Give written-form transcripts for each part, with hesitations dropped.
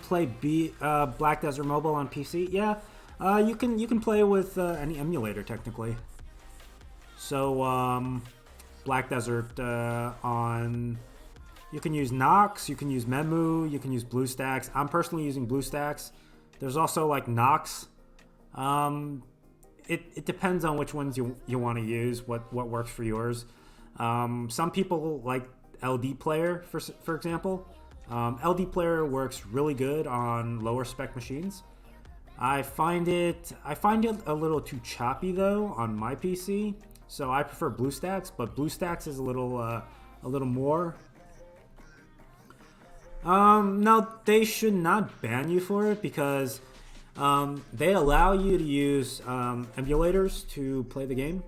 Play Black Desert Mobile on PC. Yeah, you can play with any emulator technically. So Black Desert on. You can use Nox, you can use Memu, you can use BlueStacks. I'm personally using BlueStacks. There's also like Nox. It depends on which ones you want to use, what works for yours. Some people like LD Player, for example. LD Player works really good on lower spec machines. I find it a little too choppy though on my PC, so I prefer BlueStacks. But BlueStacks is a little more. No, they should not ban you for it because they allow you to use emulators to play the game.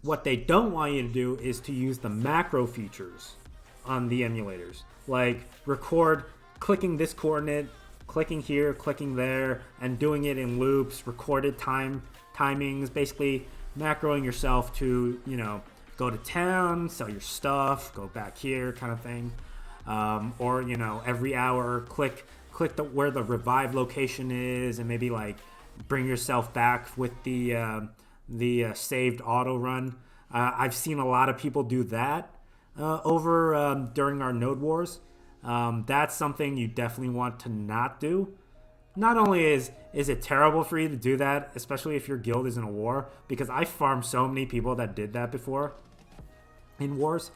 What they don't want you to do is to use the macro features on the emulators, like record clicking this coordinate, clicking here, clicking there, and doing it in loops, recorded timings, basically macroing yourself to, go to town, sell your stuff, go back here, kind of thing. Or every hour click where the revive location is, and maybe like bring yourself back with the saved auto run. I've seen a lot of people do that over during our node wars. That's something you definitely want to not do. Not only is it terrible for you to do that, especially if your guild is in a war, because I farmed so many people that did that before in wars.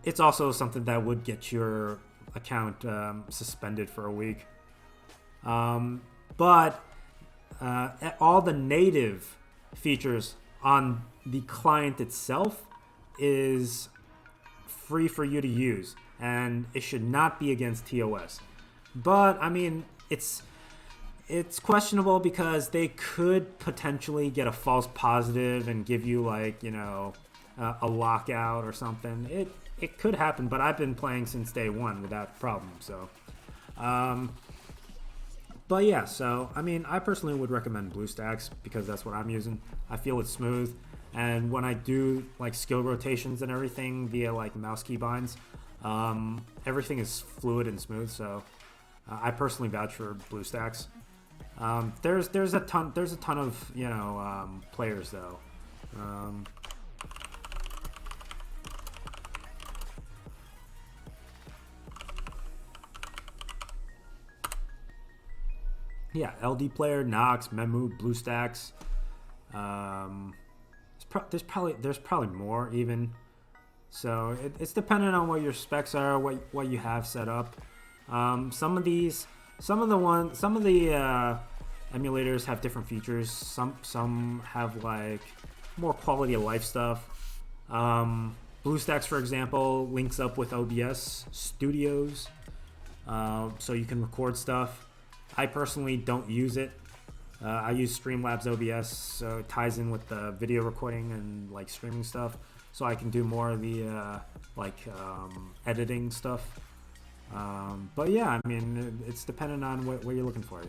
It's also something that would get your account suspended for a week. But all the native features on the client itself is free for you to use, and it should not be against TOS. But I mean, it's questionable because they could potentially get a false positive and give you like a lockout or something. It could happen, but I've been playing since day one without problem. So, but yeah. So I mean, I personally would recommend BlueStacks because that's what I'm using. I feel it's smooth, and when I do like skill rotations and everything via like mouse keybinds, everything is fluid and smooth. So I personally vouch for BlueStacks. There's a ton of players though. Yeah, LD Player, Nox, Memu, BlueStacks. There's probably more even. So it's dependent on what your specs are, what you have set up. Some of the emulators have different features. Some have like more quality of life stuff. BlueStacks, for example, links up with OBS Studios, so you can record stuff. I personally don't use it. I use Streamlabs OBS, so it ties in with the video recording and like streaming stuff, so I can do more of the editing stuff. But yeah, I mean, it's dependent on what you're looking for,